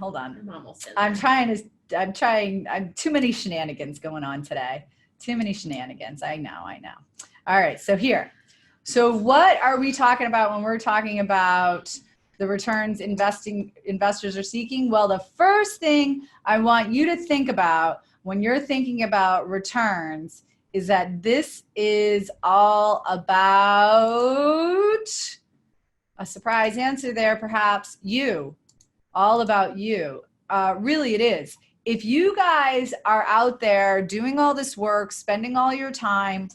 hold on. I'm almost in. I'm too many shenanigans going on today. Too many shenanigans. I know. All right. So here. So what are we talking about when we're talking about the returns investors are seeking? Well, the first thing I want you to think about when you're thinking about returns is that this is all about a surprise answer there, perhaps, you. All about you. Really, it is. If you guys are out there doing all this work, spending all your time,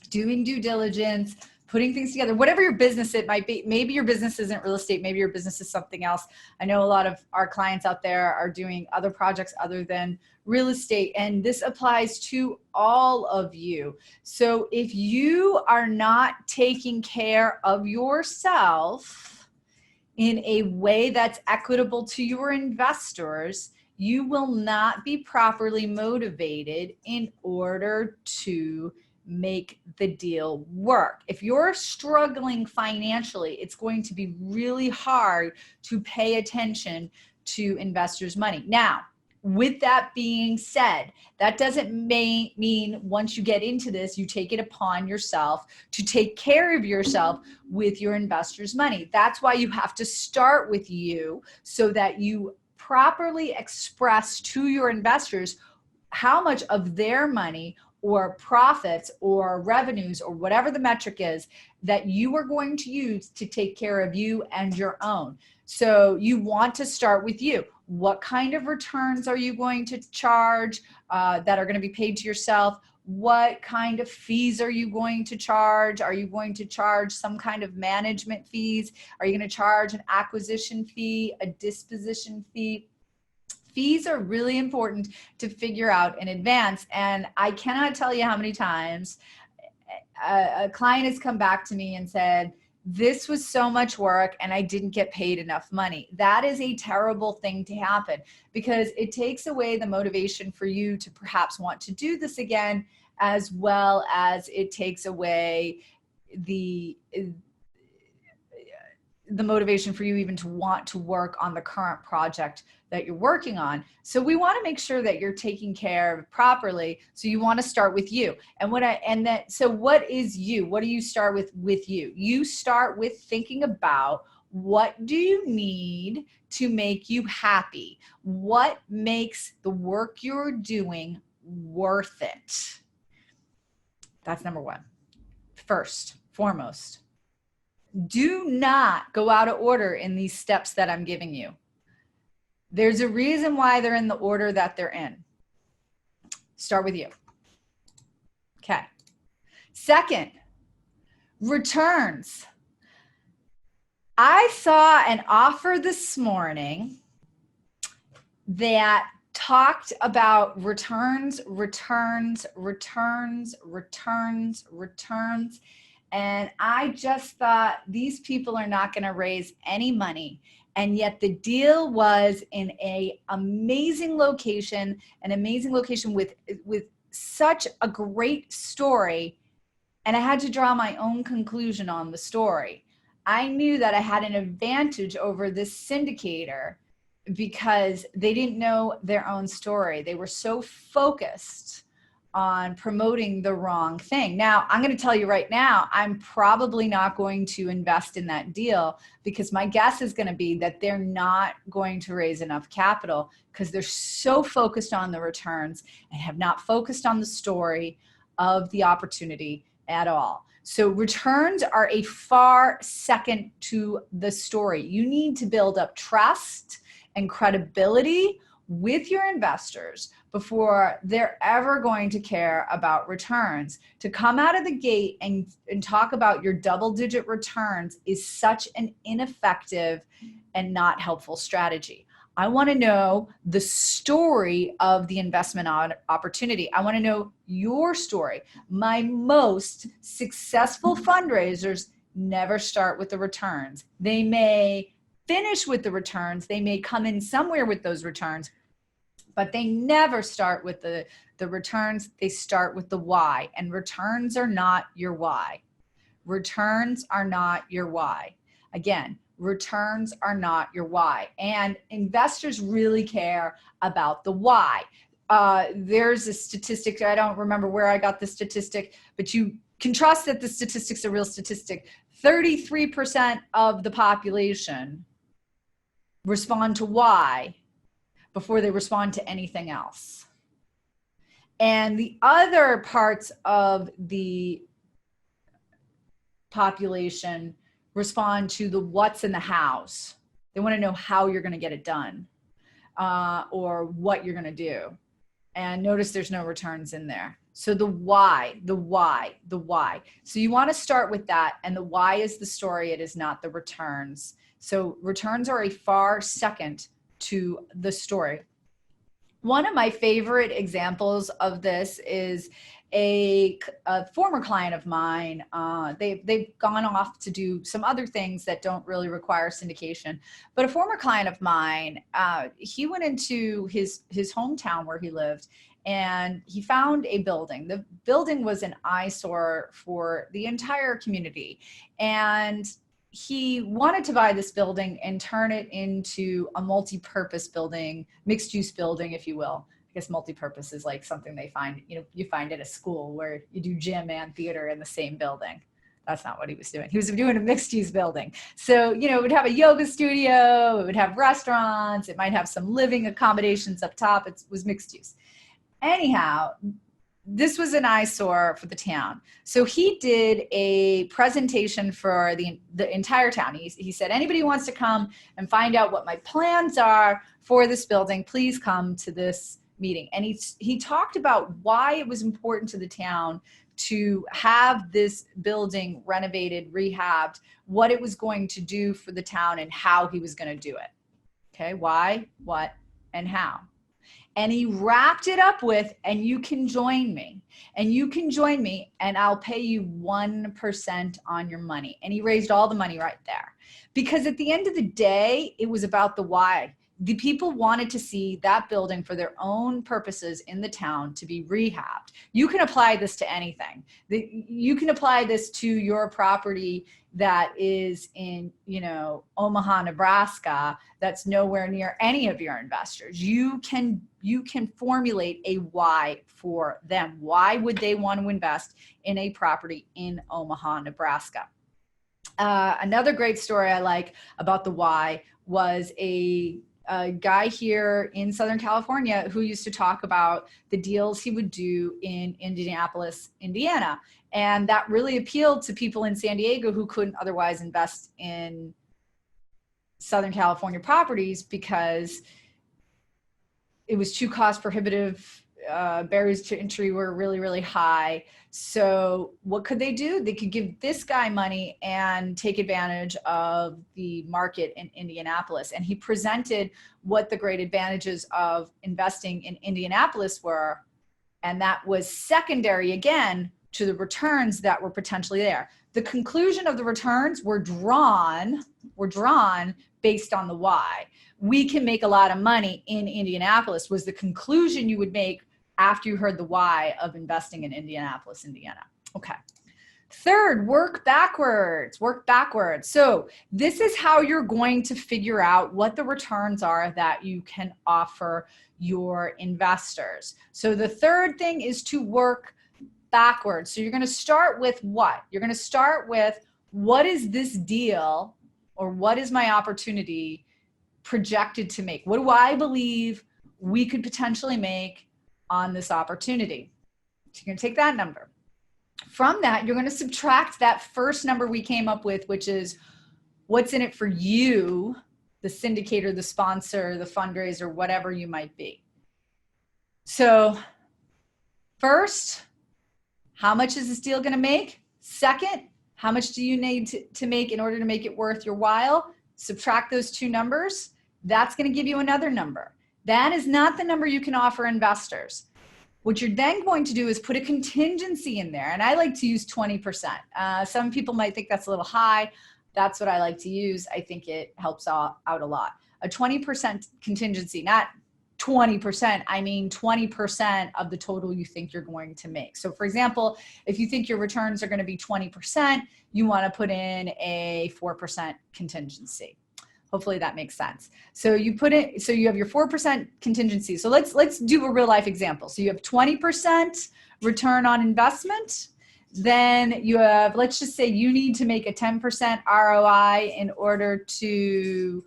doing due diligence, putting things together, whatever your business it might be. Maybe your business isn't real estate. Maybe your business is something else. I know a lot of our clients out there are doing other projects other than real estate, and this applies to all of you. So if you are not taking care of yourself in a way that's equitable to your investors, you will not be properly motivated in order to make the deal work. If you're struggling financially, it's going to be really hard to pay attention to investors' money. Now, with that being said, that doesn't mean once you get into this, you take it upon yourself to take care of yourself with your investors' money. That's why you have to start with you so that you properly express to your investors how much of their money or profits or revenues or whatever the metric is that you are going to use to take care of you and your own. So you want to start with you. What kind of returns are you going to charge that are going to be paid to yourself? What kind of fees are you going to charge? Are you going to charge some kind of management fees? Are you going to charge an acquisition fee, a disposition fee? Fees are really important to figure out in advance. And I cannot tell you how many times a client has come back to me and said, this was so much work and I didn't get paid enough money. That is a terrible thing to happen because it takes away the motivation for you to perhaps want to do this again, as well as it takes away the motivation for you even to want to work on the current project that you're working on. So we want to make sure that you're taking care of it properly. So you want to start with you. So what is you? What do you start with you? You start with thinking about what do you need to make you happy? What makes the work you're doing worth it? That's number one. First, foremost. Do not go out of order in these steps that I'm giving you. There's a reason why they're in the order that they're in. Start with you. Okay. Second, returns. I saw an offer this morning that talked about returns. And I just thought these people are not going to raise any money. And yet the deal was in an amazing location with such a great story. And I had to draw my own conclusion on the story. I knew that I had an advantage over this syndicator because they didn't know their own story. They were so focused on promoting the wrong thing. Now, I'm going to tell you right now, I'm probably not going to invest in that deal because my guess is going to be that they're not going to raise enough capital because they're so focused on the returns and have not focused on the story of the opportunity at all. So returns are a far second to the story. You need to build up trust and credibility with your investors before they're ever going to care about returns. To come out of the gate and talk about your double-digit returns is such an ineffective and not helpful strategy. I want to know the story of the investment opportunity. I want to know your story. My most successful fundraisers never start with the returns. They may finish with the returns. They may come in somewhere with those returns, but they never start with the returns. They start with the why, and returns are not your why. Returns are not your why. Again, returns are not your why. And investors really care about the why. There's a statistic, I don't remember where I got the statistic, but you can trust that the statistic's a real statistic. 33% of the population respond to why before they respond to anything else. And the other parts of the population respond to the what's in the hows. They want to know how you're going to get it done, or what you're going to do. And notice there's no returns in there. So the why, the why, the why. So you want to start with that. And the why is the story. It is not the returns. So returns are a far second to the story. One of my favorite examples of this is a former client of mine. They've gone off to do some other things that don't really require syndication. But a former client of mine, he went into his hometown where he lived, and he found a building. The building was an eyesore for the entire community. And he wanted to buy this building and turn it into a multi-purpose building, mixed-use building, if you will. I guess multi-purpose is like something they find, you find at a school where you do gym and theater in the same building. That's not what he was doing. He was doing a mixed-use building. So, it would have a yoga studio, it would have restaurants, it might have some living accommodations up top. It was mixed-use. Anyhow, this was an eyesore for the town. So he did a presentation for the entire town. He said, anybody who wants to come and find out what my plans are for this building, please come to this meeting. And he talked about why it was important to the town to have this building renovated, rehabbed, what it was going to do for the town, and how he was going to do it. Okay, why, what, and how. And he wrapped it up with, and you can join me, and I'll pay you 1% on your money. And he raised all the money right there. Because at the end of the day, it was about the why. The people wanted to see that building for their own purposes in the town to be rehabbed. You can apply this to anything. You can apply this to your property that is in, Omaha, Nebraska, that's nowhere near any of your investors. You can formulate a why for them. Why would they want to invest in a property in Omaha, Nebraska? Another great story I like about the why was a guy here in Southern California who used to talk about the deals he would do in Indianapolis, Indiana. And that really appealed to people in San Diego who couldn't otherwise invest in Southern California properties because it was too cost prohibitive. Barriers to entry were really, really high. So what could they do? They could give this guy money and take advantage of the market in Indianapolis. And he presented what the great advantages of investing in Indianapolis were. And that was secondary, again, to the returns that were potentially there. The conclusion of the returns were drawn based on the why. We can make a lot of money in Indianapolis was the conclusion you would make after you heard the why of investing in Indianapolis, Indiana. Okay. Third, work backwards. So this is how you're going to figure out what the returns are that you can offer your investors. So the third thing is to work backwards. So you're going to start with what? You're going to start with what is this deal, or what is my opportunity projected to make? What do I believe we could potentially make on this opportunity? So you're going to take that number. From that, you're going to subtract that first number we came up with, which is what's in it for you, the syndicator, the sponsor, the fundraiser, whatever you might be. So first, how much is this deal going to make? Second, how much do you need to make in order to make it worth your while? Subtract those two numbers. That's going to give you another number. That is not the number you can offer investors. What you're then going to do is put a contingency in there. And I like to use 20%. Some people might think that's a little high. That's what I like to use. I think it helps out a lot. A 20% contingency, not 20%, I mean 20% of the total you think you're going to make. So for example, if you think your returns are going to be 20%, you want to put in a 4% contingency. Hopefully that makes sense. So you put it, so you have your 4% contingency. So let's do a real life example. So you have 20% return on investment. Then you have, let's just say you need to make a 10% ROI in order to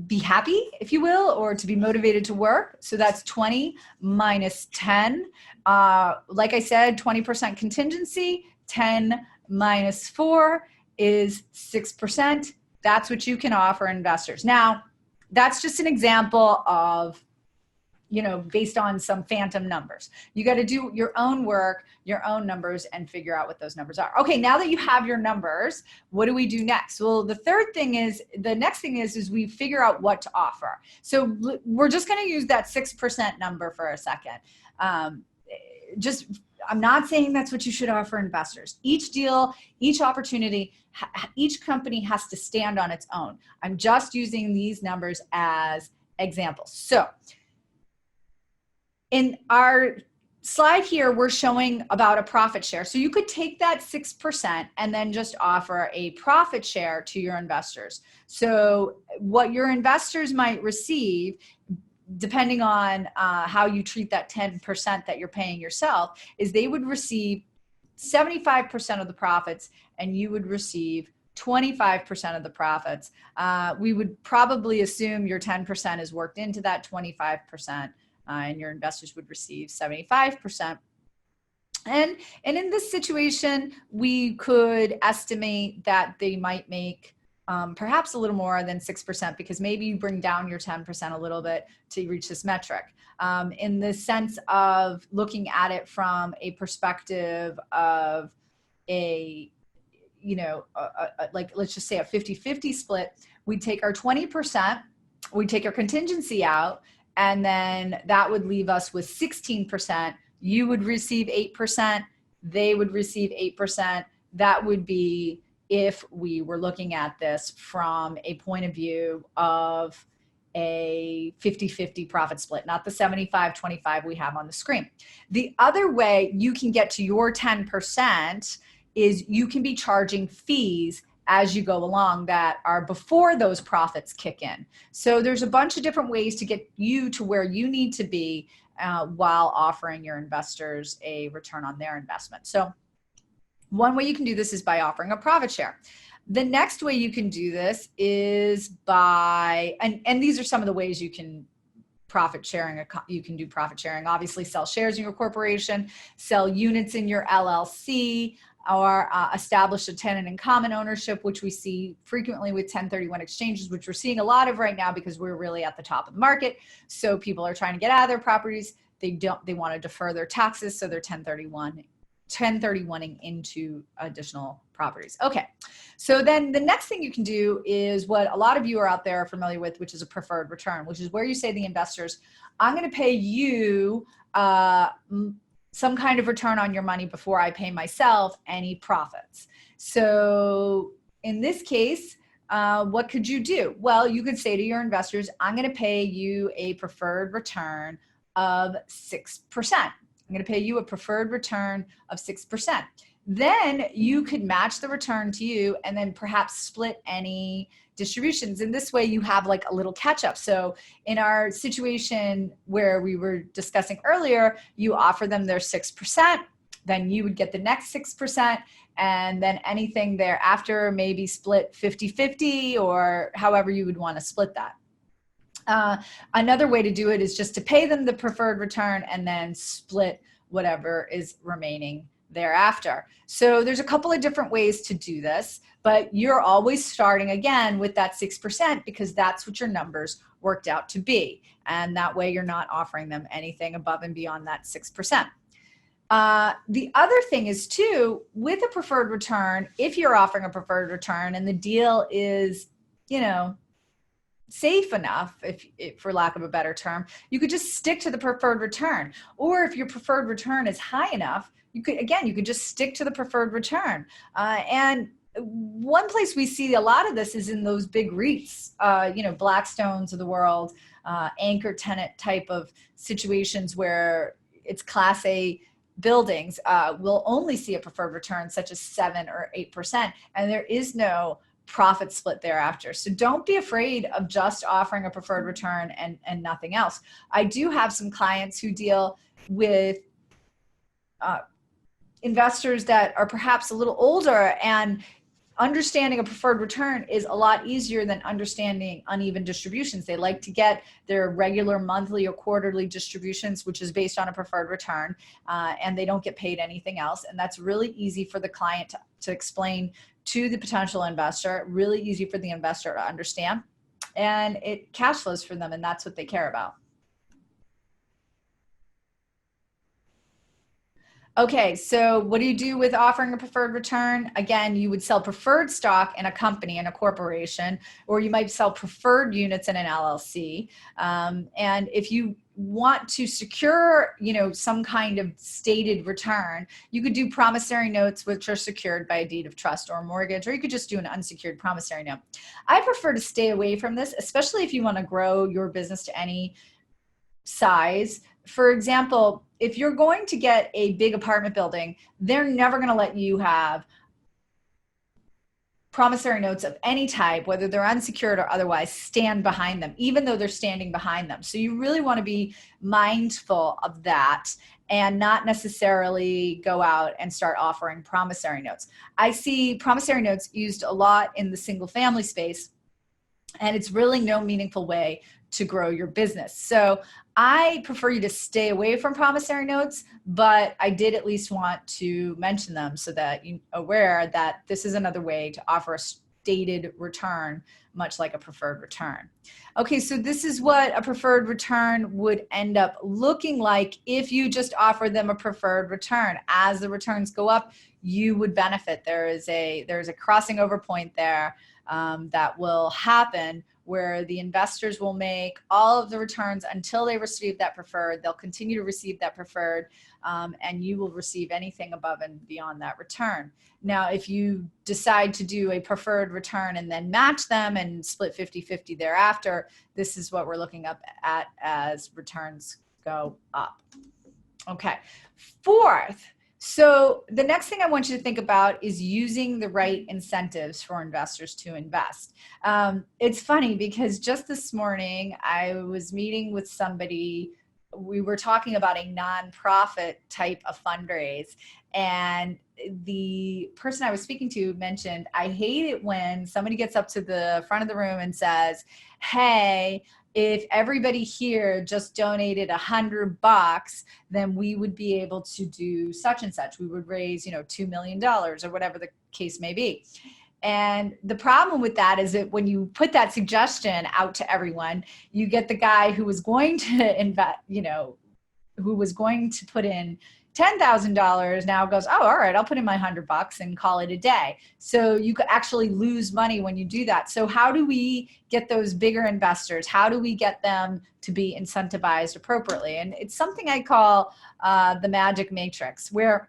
be happy, if you will, or to be motivated to work. So that's 20 minus 10. Like I said, 20% contingency, 10 minus 4 is 6%. That's what you can offer investors. Now, that's just an example of, you know, based on some phantom numbers. You got to do your own work, your own numbers, and figure out what those numbers are. Okay, now that you have your numbers, what do we do next? Well, the next thing is we figure out what to offer. So we're just going to use that 6% number for a second. I'm not saying that's what you should offer investors. Each deal, each opportunity, each company has to stand on its own. I'm just using these numbers as examples. So in our slide here, we're showing about a profit share. So you could take that 6% and then just offer a profit share to your investors. So what your investors might receive, depending on how you treat that 10% that you're paying yourself, is they would receive 75% of the profits and you would receive 25% of the profits. We would probably assume your 10% is worked into that 25%. And your investors would receive 75%. And in this situation, we could estimate that they might make perhaps a little more than 6%, because maybe you bring down your 10% a little bit to reach this metric. In the sense of looking at it from a perspective of a, you know, like let's just say a 50-50 split, we'd take our 20%, we'd take our contingency out, and then that would leave us with 16%. You would receive 8%. They would receive 8%. That would be if we were looking at this from a point of view of a 50-50 profit split, not the 75-25 we have on the screen. The other way you can get to your 10% is you can be charging fees as you go along that are before those profits kick in. So there's a bunch of different ways to get you to where you need to be while offering your investors a return on their investment. So one way you can do this is by offering a profit share. The next way you can do this is by, and these are some of the ways you can profit sharing. You can do profit sharing, obviously sell shares in your corporation, sell units in your LLC, or establish a tenant in common ownership, which we see frequently with 1031 exchanges, which we're seeing a lot of right now because we're really at the top of the market. So people are trying to get out of their properties. They want to defer their taxes, so they're 1031ing into additional properties. Okay, so then the next thing you can do is what a lot of you are out there are familiar with, which is a preferred return, which is where you say to the investors, I'm going to pay you some kind of return on your money before I pay myself any profits. So in this case, what could you do? Well, you could say to your investors, I'm going to pay you a preferred return of 6%. I'm going to pay you a preferred return of 6%. Then you could match the return to you and then perhaps split any distributions. In this way, you have like a little catch up. So in our situation where we were discussing earlier, you offer them their 6%, then you would get the next 6%, and then anything thereafter maybe split 50-50 or however you would want to split that. Another way to do it is just to pay them the preferred return and then split whatever is remaining thereafter. So there's a couple of different ways to do this, but you're always starting again with that 6% because that's what your numbers worked out to be. And that way you're not offering them anything above and beyond that 6%. The other thing is too, with a preferred return, if you're offering a preferred return and the deal is, you know, safe enough, if for lack of a better term, you could just stick to the preferred return. Or if your preferred return is high enough, you could just stick to the preferred return. And one place we see a lot of this is in those big REITs, you know, Blackstones of the world, anchor tenant type of situations where it's Class A buildings, will only see a preferred return such as 7 or 8%, and there is no profit split thereafter. So don't be afraid of just offering a preferred return and nothing else. I do have some clients who deal with investors that are perhaps a little older, and understanding a preferred return is a lot easier than understanding uneven distributions. They like to get their regular monthly or quarterly distributions, which is based on a preferred return, and they don't get paid anything else. And that's really easy for the client to explain to the potential investor, really easy for the investor to understand, and it cash flows for them, and that's what they care about. Okay, so what do you do with offering a preferred return? Again, you would sell preferred stock in a company, in a corporation, or you might sell preferred units in an LLC. And if you want to secure, some kind of stated return, you could do promissory notes, which are secured by a deed of trust or mortgage, or you could just do an unsecured promissory note. I prefer to stay away from this, especially if you want to grow your business to any size. For example, if you're going to get a big apartment building, they're never going to let you have promissory notes of any type, whether they're unsecured or otherwise, stand behind them, even though they're standing behind them. So you really want to be mindful of that and not necessarily go out and start offering promissory notes. I see promissory notes used a lot in the single family space, and it's really no meaningful way to grow your business. So I prefer you to stay away from promissory notes, but I did at least want to mention them so that you're aware that this is another way to offer a stated return, much like a preferred return. Okay, so this is what a preferred return would end up looking like if you just offer them a preferred return. As the returns go up, you would benefit. There's a crossing over point there that will happen, where the investors will make all of the returns until they receive that preferred. They'll continue to receive that preferred, and you will receive anything above and beyond that return. Now, if you decide to do a preferred return and then match them and split 50-50 thereafter, this is what we're looking up at as returns go up. Okay, fourth. So the next thing I want you to think about is using the right incentives for investors to invest. It's funny because just this morning I was meeting with somebody. We were talking about a nonprofit type of fundraise, and the person I was speaking to mentioned, I hate it when somebody gets up to the front of the room and says, hey, if everybody here just donated $100, then we would be able to do such and such. We would raise, $2 million or whatever the case may be. And the problem with that is that when you put that suggestion out to everyone, you get the guy who was going to invest, who was going to put in $10,000 now goes, oh, all right, I'll put in my $100 and call it a day. So you could actually lose money when you do that. So how do we get those bigger investors? How do we get them to be incentivized appropriately? And it's something I call the magic matrix, where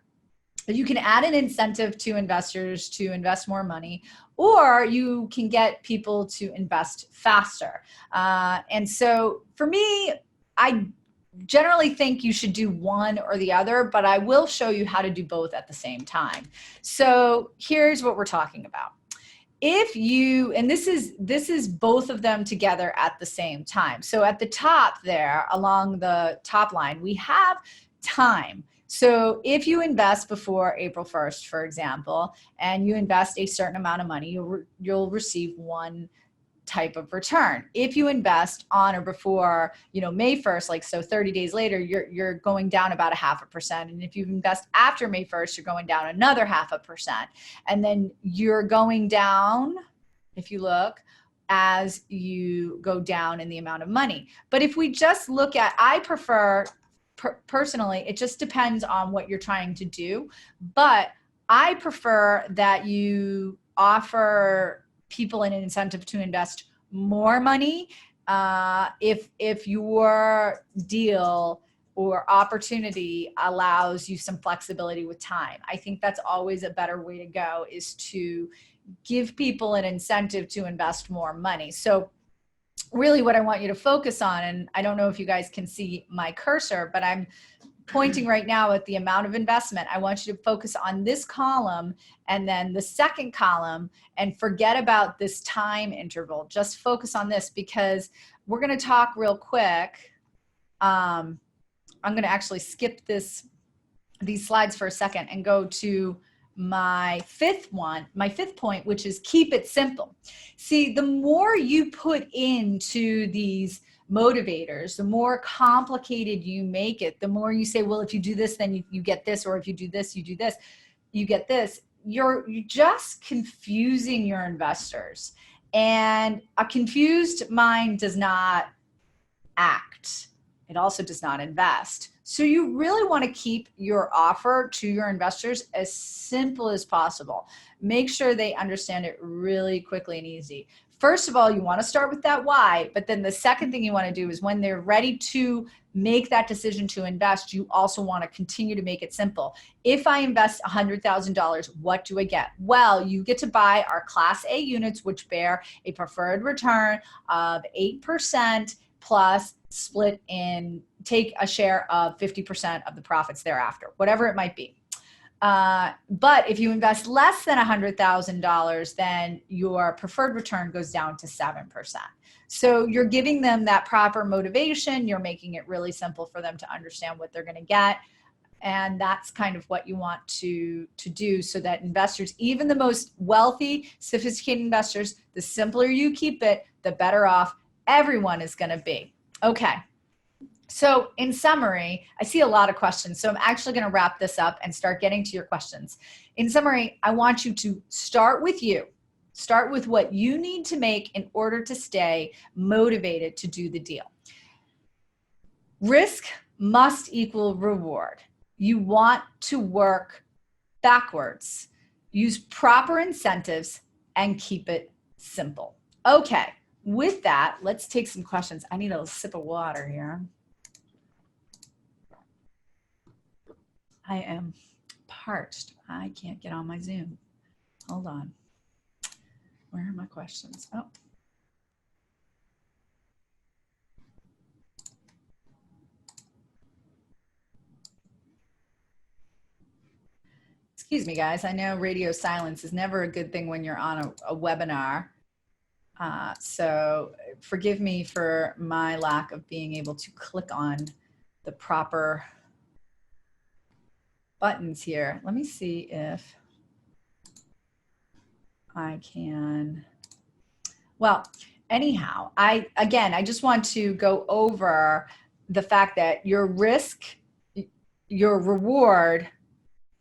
you can add an incentive to investors to invest more money, or you can get people to invest faster. And so for me, I generally think you should do one or the other, but I will show you how to do both at the same time. So here's what we're talking about. If you, and this is both of them together at the same time. So at the top there, along the top line, we have time. So if you invest before April 1st, for example, and you invest a certain amount of money, you'll receive one type of return. If you invest on or before, May 1st, like so 30 days later, you're going down about 0.5%. And if you invest after May 1st, you're going down another 0.5%. And then you're going down, if you look, as you go down in the amount of money. But if we just look at, I prefer, personally, it just depends on what you're trying to do. But I prefer that you offer people an incentive to invest more money if your deal or opportunity allows you some flexibility with time. I think that's always a better way to go, is to give people an incentive to invest more money. So really what I want you to focus on, and I don't know if you guys can see my cursor, but I'm pointing right now at the amount of investment. I want you to focus on this column and then the second column, and forget about this time interval. Just focus on this, because we're going to talk real quick. I'm going to actually skip these slides for a second and go to my fifth point, which is keep it simple. See, the more you put into these motivators, the more complicated you make it, the more you say, well, if you do this, then you get this, or if you do this, you do this, you get this. You're just confusing your investors. And a confused mind does not act. It also does not invest. So you really want to keep your offer to your investors as simple as possible. Make sure they understand it really quickly and easy. First of all, you want to start with that why, but then the second thing you want to do is when they're ready to make that decision to invest, you also want to continue to make it simple. If I invest $100,000, what do I get? Well, you get to buy our Class A units, which bear a preferred return of 8% plus split in, take a share of 50% of the profits thereafter, whatever it might be. But if you invest less than $100,000, then your preferred return goes down to 7%. So you're giving them that proper motivation. You're making it really simple for them to understand what they're going to get. And that's kind of what you want to do, so that investors, even the most wealthy, sophisticated investors, the simpler you keep it, the better off everyone is going to be. Okay. So in summary, I see a lot of questions. So I'm actually going to wrap this up and start getting to your questions. In summary, I want you to start with you. Start with what you need to make in order to stay motivated to do the deal. Risk must equal reward. You want to work backwards. Use proper incentives and keep it simple. Okay. With that, let's take some questions. I need a sip of water here. I am parched. I can't get on my Zoom. Hold on. Where are my questions? Oh. Excuse me, guys. I know radio silence is never a good thing when you're on a webinar. So forgive me for my lack of being able to click on the proper buttons here. Let me see if I can. Well, anyhow, I just want to go over the fact that your risk, your reward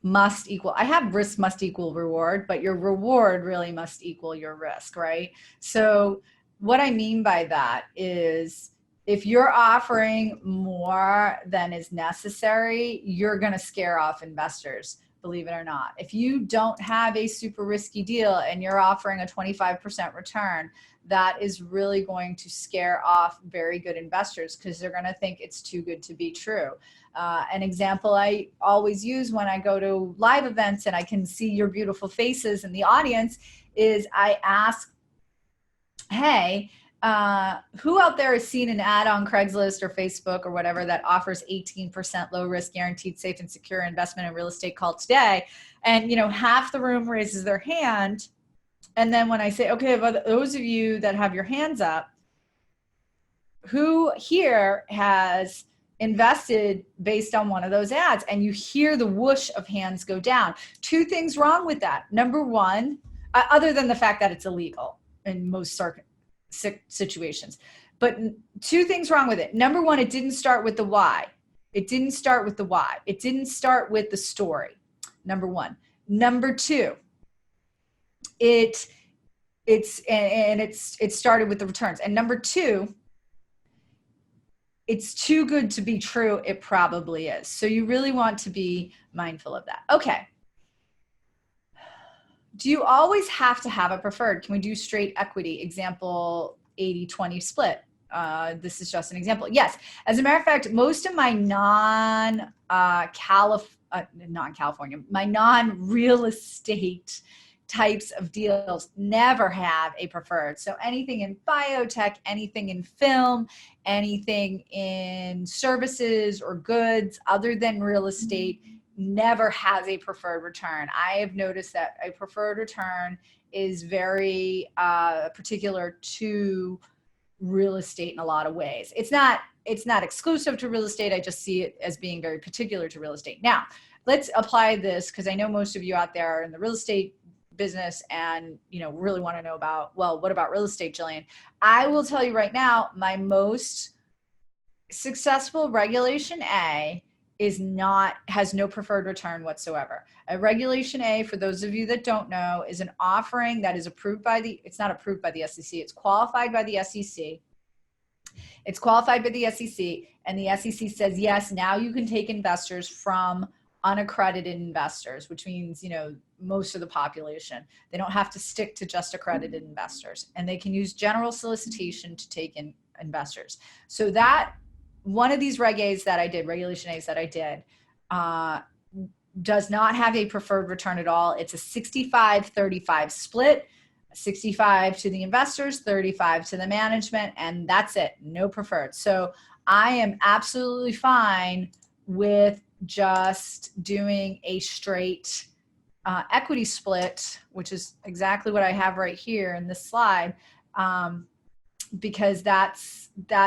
must equal, I have risk must equal reward, but your reward really must equal your risk, right? So what I mean by that is, if you're offering more than is necessary, you're going to scare off investors, believe it or not. If you don't have a super risky deal and you're offering a 25% return, that is really going to scare off very good investors, because they're going to think it's too good to be true. An example I always use when I go to live events and I can see your beautiful faces in the audience is I ask, hey, who out there has seen an ad on Craigslist or Facebook or whatever that offers 18% low risk, guaranteed, safe and secure investment in real estate called today? And, you know, half the room raises their hand. And then when I say, okay, but those of you that have your hands up, who here has invested based on one of those ads? And you hear the whoosh of hands go down. Two things wrong with that. Number one, other than the fact that it's illegal in most situations, but two things wrong with it. Number one, it didn't start with the why. It didn't start with the why. It didn't start with the story. Number one. Number two, it started with the returns. And number two, it's too good to be true. It probably is. So you really want to be mindful of that. Okay. Do you always have to have a preferred? Can we do straight equity? Example 80-20 split. This is just an example. Yes. As a matter of fact, most of my non-real estate types of deals never have a preferred. So anything in biotech, anything in film, anything in services or goods other than real estate never has a preferred return. I have noticed that a preferred return is very particular to real estate in a lot of ways. It's not exclusive to real estate. I just see it as being very particular to real estate. Now, let's apply this, because I know most of you out there are in the real estate business and really want to know about, well, what about real estate, Jillian? I will tell you right now, my most successful Regulation A has no preferred return whatsoever. A Regulation A, for those of you that don't know, is an offering that is approved by it's not approved by the SEC, it's qualified by the SEC. It's qualified by the SEC, and the SEC says, yes, now you can take investors from unaccredited investors, which means, most of the population. They don't have to stick to just accredited investors, and they can use general solicitation to take in investors. So that one of these Regulation A's that I did, does not have a preferred return at all. It's a 65-35 split, 65 to the investors, 35 to the management, and that's it, no preferred. So I am absolutely fine with just doing a straight equity split, which is exactly what I have right here in this slide, because that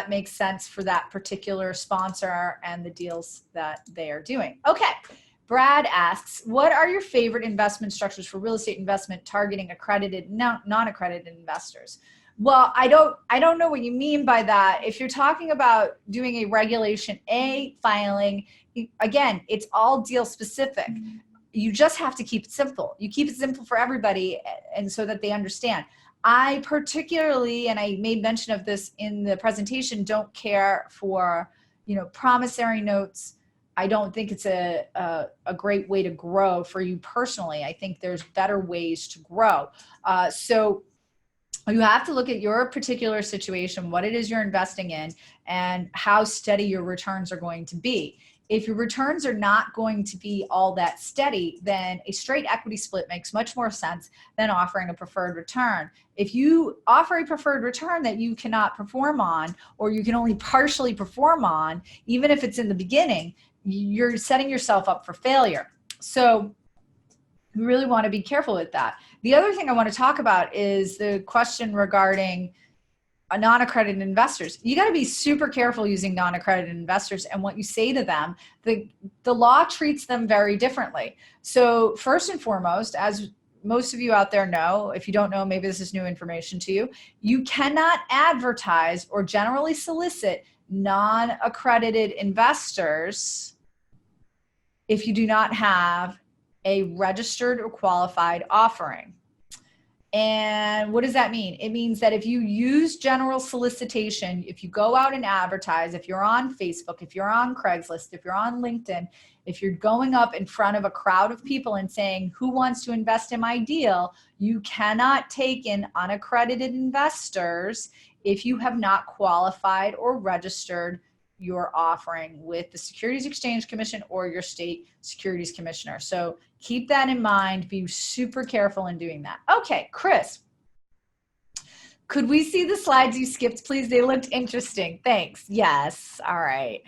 makes sense for that particular sponsor and the deals that they are doing. Okay. Brad asks, what are your favorite investment structures for real estate investment targeting accredited, non-accredited investors? Well, I don't know what you mean by that. If you're talking about doing a Regulation A filing, again, it's all deal specific. You just have to keep it simple. You keep it simple for everybody, and so that they understand. I particularly, and I made mention of this in the presentation, don't care for, promissory notes. I don't think it's a great way to grow for you personally. I think there's better ways to grow. So you have to look at your particular situation, what it is you're investing in, and how steady your returns are going to be. If your returns are not going to be all that steady, then a straight equity split makes much more sense than offering a preferred return. If you offer a preferred return that you cannot perform on, or you can only partially perform on, even if it's in the beginning, you're setting yourself up for failure. So you really want to be careful with that. The other thing I want to talk about is the question regarding non-accredited investors. You got to be super careful using non-accredited investors and what you say to them. The law treats them very differently. So first and foremost, as most of you out there know, if you don't know, maybe this is new information to you, you cannot advertise or generally solicit non-accredited investors if you do not have a registered or qualified offering. And what does that mean? It means that if you use general solicitation, if you go out and advertise, if you're on Facebook, if you're on Craigslist, if you're on LinkedIn, if you're going up in front of a crowd of people and saying, who wants to invest in my deal, you cannot take in unaccredited investors if you have not qualified or registered your offering with the Securities Exchange Commission or your state securities commissioner. So keep that in mind. Be super careful in doing that. Okay, Chris, could we see the slides you skipped, please? They looked interesting. Thanks. Yes. All right.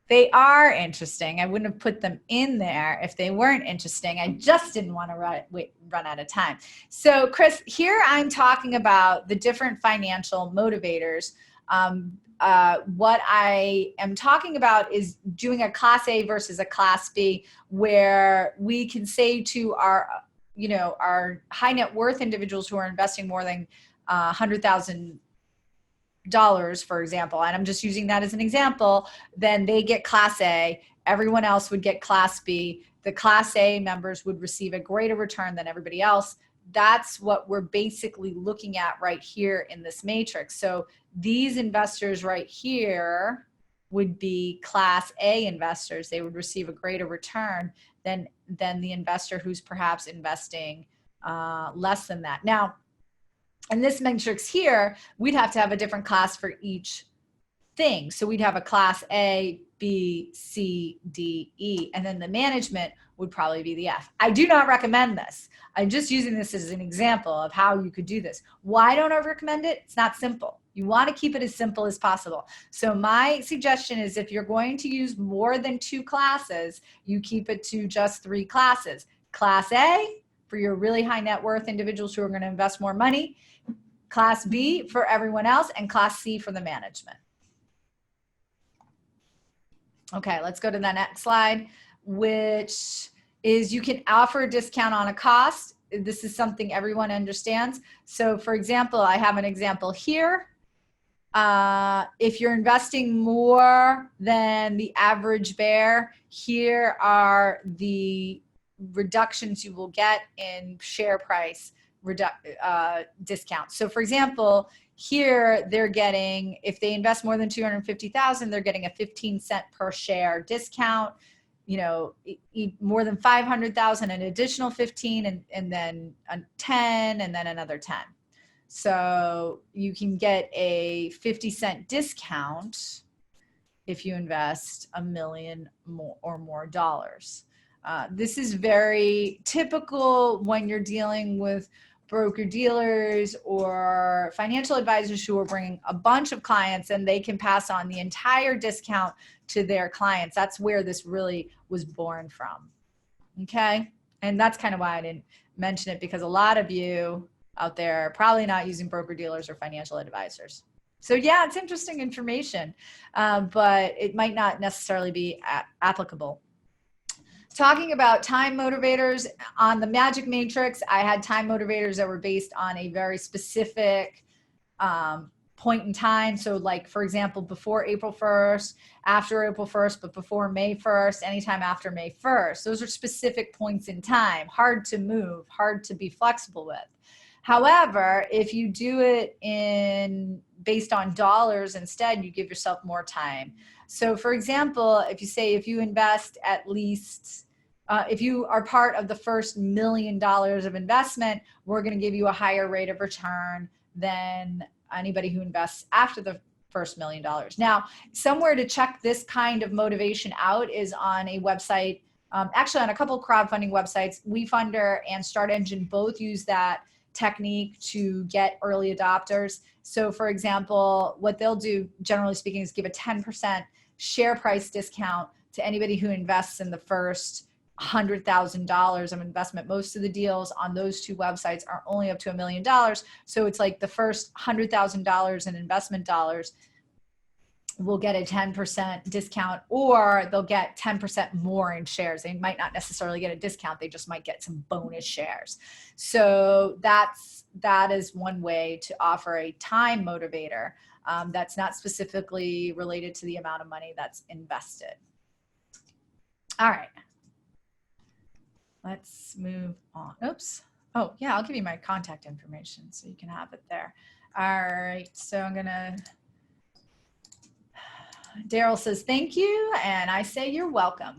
They are interesting. I wouldn't have put them in there if they weren't interesting. I just didn't want to run out of time. So Chris, here I'm talking about the different financial motivators. What I am talking about is doing a Class A versus a Class B, where we can say to our high net worth individuals who are investing more than $100,000, for example, and I'm just using that as an example, then they get Class A. Everyone else would get Class B. The Class A members would receive a greater return than everybody else. That's what we're basically looking at right here in this matrix. So these investors right here would be Class A investors. They would receive a greater return than the investor who's perhaps investing less than that. Now, in this matrix here, we'd have to have a different class for each thing. So we'd have a Class A B, C, D, E, and then the management would probably be the F. I do not recommend this. I'm just using this as an example of how you could do this. Why don't I recommend it? It's not simple. You want to keep it as simple as possible. So my suggestion is if you're going to use more than 2 classes, you keep it to just 3 classes. Class A for your really high net worth individuals who are going to invest more money, Class B for everyone else, and Class C for the management. Okay, let's go to the next slide, which is you can offer a discount on a cost. This is something everyone understands. So for example, I have an example here. If you're investing more than the average bear, here are the reductions you will get in share price discounts. So for example, here they're getting, if they invest more than 250,000, they're getting a 15 cent per share discount. You know, more than 500,000, an additional 15, and then a 10, and then another 10. So you can get a 50-cent discount if you invest $1 million or more dollars. This is very typical when you're dealing with broker dealers or financial advisors who are bringing a bunch of clients, and they can pass on the entire discount to their clients. That's where this really was born from. Okay. And that's kind of why I didn't mention it, because a lot of you out there are probably not using broker dealers or financial advisors. So yeah, it's interesting information, but it might not necessarily be applicable. Talking about time motivators, on the Magic Matrix, I had time motivators that were based on a very specific point in time. So like, for example, before April 1st, after April 1st, but before May 1st, anytime after May 1st. Those are specific points in time, hard to move, hard to be flexible with. However, if you do it based on dollars instead, you give yourself more time. So for example, if you invest at least, if you are part of the first $1 million of investment, we're going to give you a higher rate of return than anybody who invests after the first $1 million. Now, somewhere to check this kind of motivation out is on a website, actually on a couple of crowdfunding websites. WeFunder and Start Engine both use that technique to get early adopters. So for example, what they'll do, generally speaking, is give a 10% share price discount to anybody who invests in the first $100,000 of investment. Most of the deals on those 2 websites are only up to $1 million. So it's like the first $100,000 in investment dollars will get a 10% discount, or they'll get 10% more in shares. They might not necessarily get a discount. They just might get some bonus shares. So that is one way to offer a time motivator that's not specifically related to the amount of money that's invested. All right. Let's move on. Oops. Oh, yeah, I'll give you my contact information so you can have it there. All right. So I'm going to... Daryl says, thank you. And I say, you're welcome.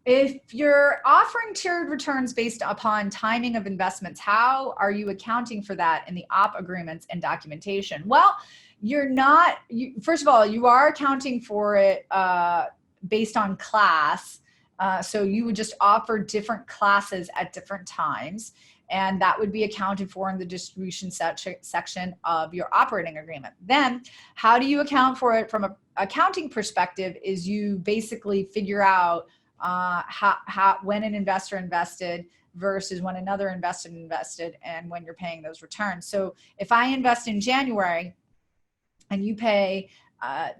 If you're offering tiered returns based upon timing of investments, how are you accounting for that in the op agreements and documentation? Well, you're not, first of all, you are accounting for it based on class. So you would just offer different classes at different times, and that would be accounted for in the distribution section of your operating agreement. Then how do you account for it from an accounting perspective is you basically figure out when an investor invested versus when another investor invested and when you're paying those returns. So if I invest in January and you pay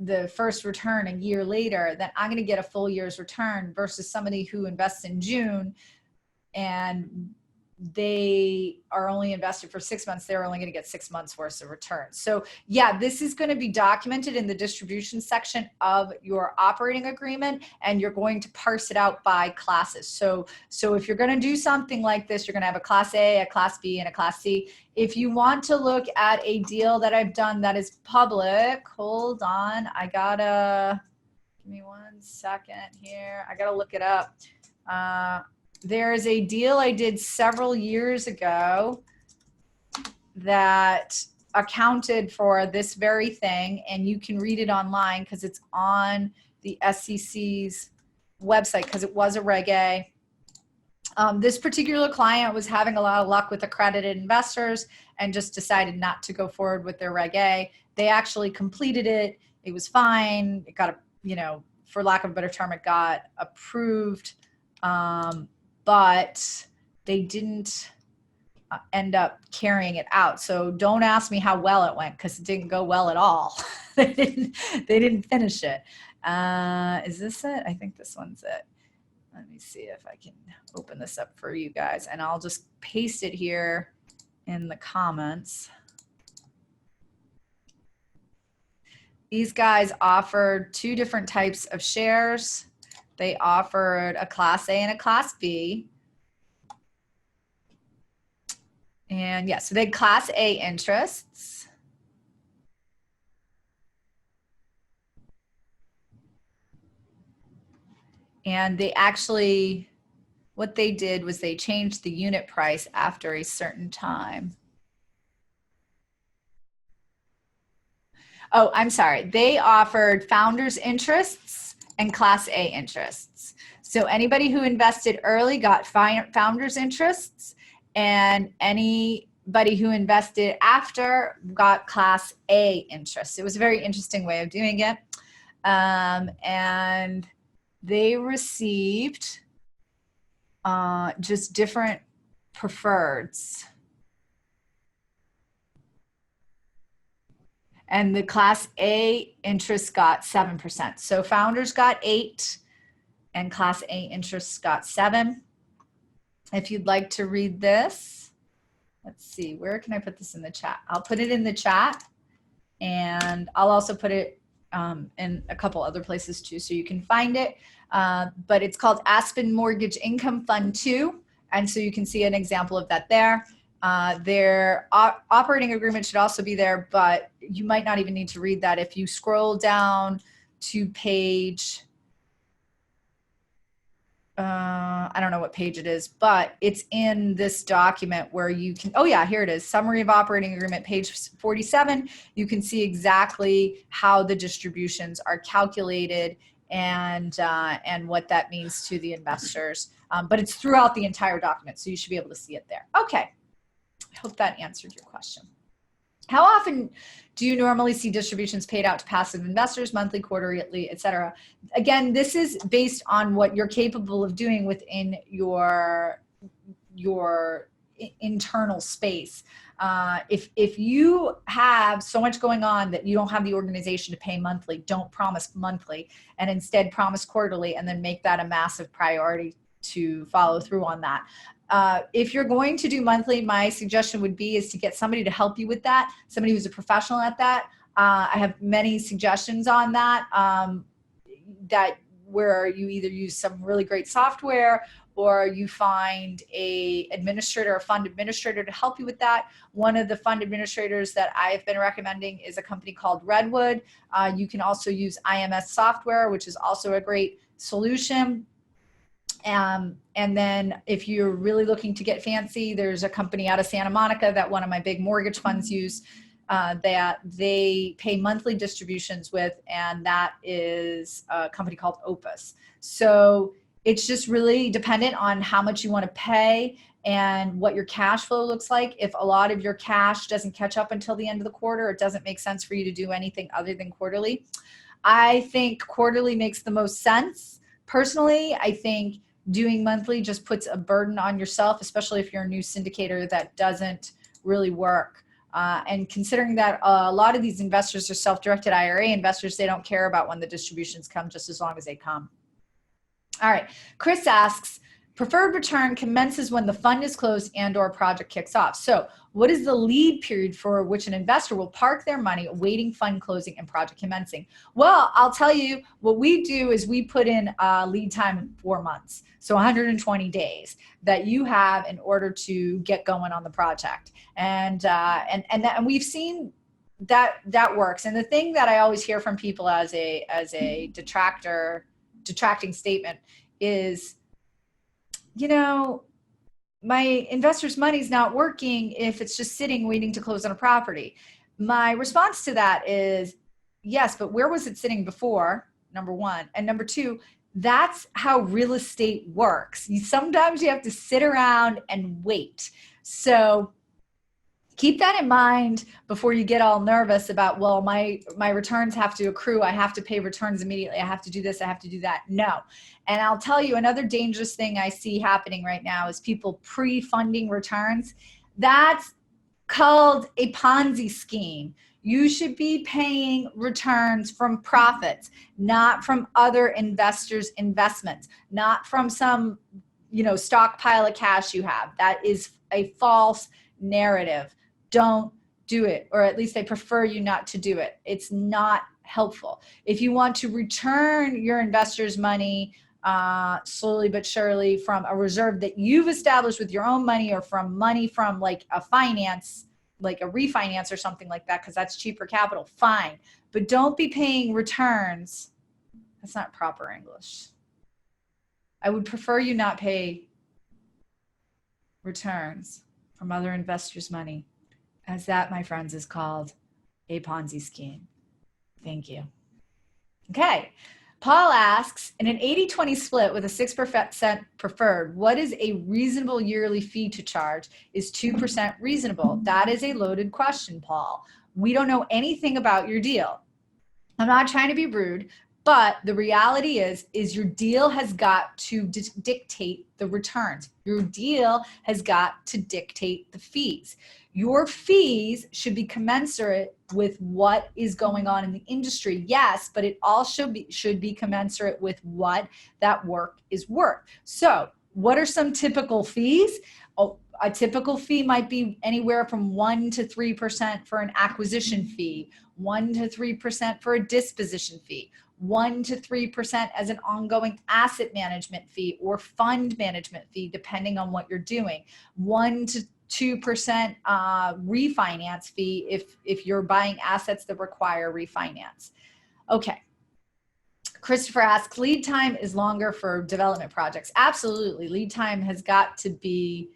the first return a year later, then I'm going to get a full year's return versus somebody who invests in June and they are only invested for 6 months. They're only going to get 6 months worth of return. So yeah, this is going to be documented in the distribution section of your operating agreement, and you're going to parse it out by classes. So if you're going to do something like this, you're going to have a class A, a class B, and a class C. If you want to look at a deal that I've done that is public, hold on. Give me 1 second here. I got to look it up. There's a deal I did several years ago that accounted for this very thing, and you can read it online because it's on the SEC's website because it was a Reg A. This particular client was having a lot of luck with accredited investors and just decided not to go forward with their Reg A. They actually completed it. It was fine. It got, for lack of a better term, it got approved, but they didn't end up carrying it out. So don't ask me how well it went because it didn't go well at all. They didn't finish it. Is this it? I think this one's it. Let me see if I can open this up for you guys, and I'll just paste it here in the comments. These guys offered two different types of shares. They offered a Class A and a Class B. And yeah, so they had Class A interests. And they actually, what they did was they changed the unit price after a certain time. Oh, I'm sorry. They offered founders' interests and Class A interests. So anybody who invested early got founders' interests, and anybody who invested after got Class A interests. It was a very interesting way of doing it. And they received just different preferreds. And the Class A interest got 7%. So founders got 8 and Class A interests got 7. If you'd like to read this, let's see, where can I put this in the chat? I'll put it in the chat, and I'll also put it in a couple other places too, so you can find it. But it's called Aspen Mortgage Income Fund 2. And so you can see an example of that there. Their operating agreement should also be there, but you might not even need to read that. If you scroll down to page, I don't know what page it is, but it's in this document where you can, oh yeah, here it is, Summary of Operating Agreement, page 47. You can see exactly how the distributions are calculated and what that means to the investors. But it's throughout the entire document, so you should be able to see it there. Okay. I hope that answered your question. How often do you normally see distributions paid out to passive investors, monthly, quarterly, et cetera? Again, this is based on what you're capable of doing within your internal space. If you have so much going on that you don't have the organization to pay monthly, don't promise monthly, and instead promise quarterly, and then make that a massive priority to follow through on that. If you're going to do monthly, my suggestion would be is to get somebody to help you with that, somebody who's a professional at that. I have many suggestions on that, where you either use some really great software or you find a fund administrator to help you with that. One of the fund administrators that I've been recommending is a company called Redwood. You can also use IMS software, which is also a great solution. And then if you're really looking to get fancy, there's a company out of Santa Monica that one of my big mortgage funds use that they pay monthly distributions with, and that is a company called Opus. So it's just really dependent on how much you want to pay and what your cash flow looks like. If a lot of your cash doesn't catch up until the end of the quarter, it doesn't make sense for you to do anything other than quarterly. I think quarterly makes the most sense. Personally, I think doing monthly just puts a burden on yourself, especially if you're a new syndicator, that doesn't really work. And considering that a lot of these investors are self-directed IRA investors, they don't care about when the distributions come, just as long as they come. All right, Chris asks, preferred return commences when the fund is closed and or project kicks off. So what is the lead period for which an investor will park their money awaiting fund closing and project commencing? Well, I'll tell you, what we do is we put in a lead time in 4 months. So 120 days that you have in order to get going on the project. And we've seen that works. And the thing that I always hear from people as a detracting statement is, my investor's money's not working if it's just sitting waiting to close on a property. My response to that is, yes, but where was it sitting before? number one. And number two, that's how real estate works. Sometimes you have to sit around and wait. So keep that in mind before you get all nervous about, well, my returns have to accrue. I have to pay returns immediately. I have to do this. I have to do that. No. And I'll tell you, another dangerous thing I see happening right now is people pre-funding returns. That's called a Ponzi scheme. You should be paying returns from profits, not from other investors' investments, not from some, stockpile of cash you have. That is a false narrative. Don't do it, or at least I prefer you not to do it. It's not helpful. If you want to return your investors' money slowly but surely from a reserve that you've established with your own money, or from money from like a finance, like a refinance or something like that, because that's cheaper capital, fine. But don't be paying returns. That's not proper English. I would prefer you not pay returns from other investors' money, as that, my friends, is called a Ponzi scheme. Thank you. Okay. Paul asks, in an 80-20 split with a 6% preferred, what is a reasonable yearly fee to charge? Is 2% reasonable? That is a loaded question, Paul. We don't know anything about your deal. I'm not trying to be rude, but the reality is your deal has got to dictate the returns. Your deal has got to dictate the fees. Your fees should be commensurate with what is going on in the industry, yes, but it also should be commensurate with what that work is worth. So what are some typical fees? A typical fee might be anywhere from 1 to 3% for an acquisition fee, 1 to 3% for a disposition fee, 1 to 3% as an ongoing asset management fee or fund management fee, depending on what you're doing, 1 to 2% refinance fee if you're buying assets that require refinance. Okay. Christopher asks, lead time is longer for development projects. Absolutely. Lead time has got to be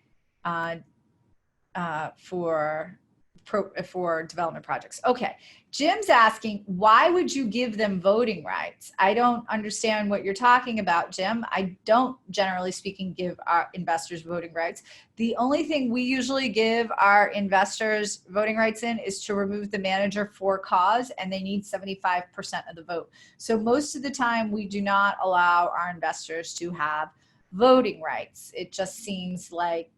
for development projects. Okay. Jim's asking, why would you give them voting rights? I don't understand what you're talking about, Jim. I don't, generally speaking, give our investors voting rights. The only thing we usually give our investors voting rights in is to remove the manager for cause, and they need 75% of the vote. So most of the time we do not allow our investors to have voting rights. It just seems like,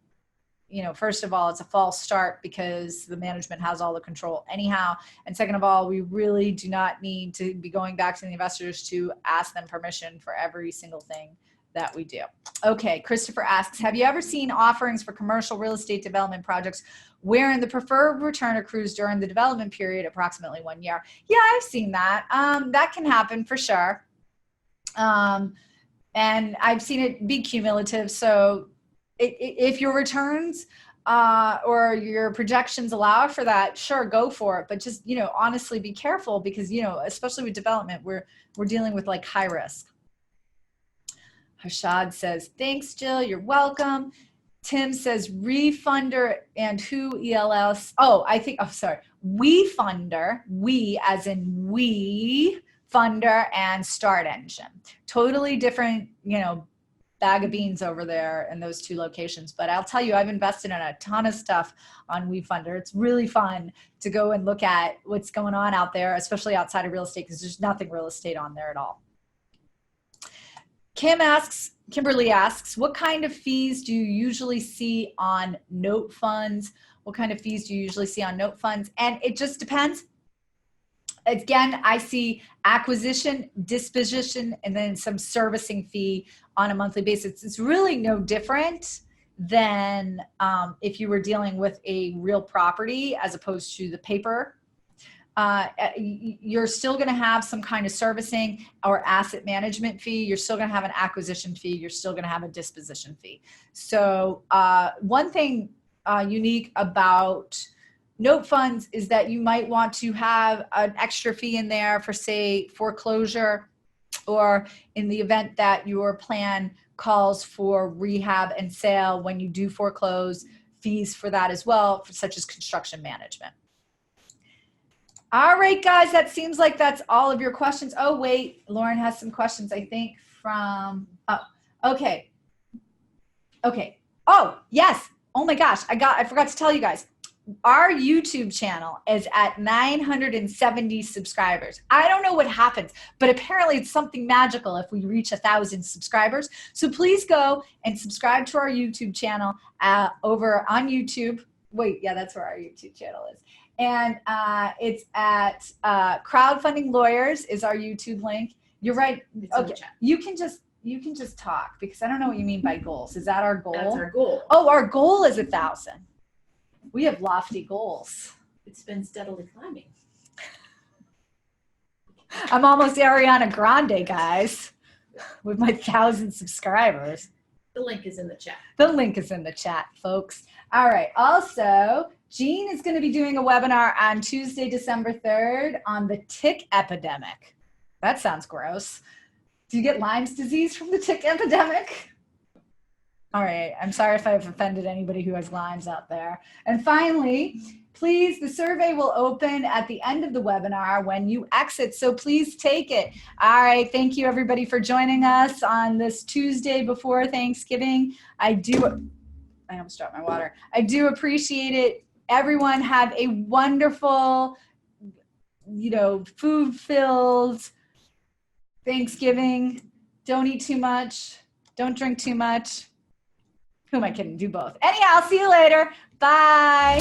first of all, it's a false start because the management has all the control anyhow. And second of all, we really do not need to be going back to the investors to ask them permission for every single thing that we do. Okay, Christopher asks, have you ever seen offerings for commercial real estate development projects wherein the preferred return accrues during the development period, approximately 1 year? Yeah, I've seen that. That can happen for sure. And I've seen it be cumulative. So if your returns or your projections allow for that, sure, go for it. But just, honestly be careful because, especially with development, we're dealing with like high risk. Harshad says, thanks, Jill. You're welcome. Tim says, refunder and who ELS. We funder, we as in we funder and start engine. Totally different, bag of beans over there in those two locations. But I'll tell you, I've invested in a ton of stuff on WeFunder. It's really fun to go and look at what's going on out there, especially outside of real estate, because there's nothing real estate on there at all. Kimberly asks, what kind of fees do you usually see on note funds? What kind of fees do you usually see on note funds? And it just depends. Again, I see acquisition, disposition, and then some servicing fee on a monthly basis. It's really no different than if you were dealing with a real property as opposed to the paper. You're still going to have some kind of servicing or asset management fee. You're still going to have an acquisition fee. You're still going to have a disposition fee. So one thing unique about note funds is that you might want to have an extra fee in there for, say, foreclosure, or in the event that your plan calls for rehab and sale when you do foreclose, fees for that as well, such as construction management. All right, guys, that seems like that's all of your questions. Oh, wait, Lauren has some questions, I think, from, oh, okay. Okay. Oh, yes. Oh my gosh, I forgot to tell you guys. Our YouTube channel is at 970 subscribers. I don't know what happens, but apparently it's something magical if we reach 1,000 subscribers. So please go and subscribe to our YouTube channel over on YouTube. Wait, yeah, that's where our YouTube channel is. And it's at Crowdfunding Lawyers is our YouTube link. You're right. Okay, you can just talk because I don't know what you mean by goals. Is that our goal? That's our goal. Oh, our goal is 1,000. We have lofty goals. It's been steadily climbing. I'm almost Ariana Grande, guys, with my 1,000 subscribers. The link is in the chat. The link is in the chat, folks. All right. Also, Jean is going to be doing a webinar on Tuesday, December 3rd on the tick epidemic. That sounds gross. Do you get Lyme's disease from the tick epidemic? All right, I'm sorry if I've offended anybody who has Lyme's out there. And finally, please, the survey will open at the end of the webinar when you exit, so please take it. All right, thank you everybody for joining us on this Tuesday before Thanksgiving. I almost dropped my water. I do appreciate it. Everyone have a wonderful, food-filled Thanksgiving. Don't eat too much. Don't drink too much. Who am I kidding? Do both. Anyhow, see you later. Bye.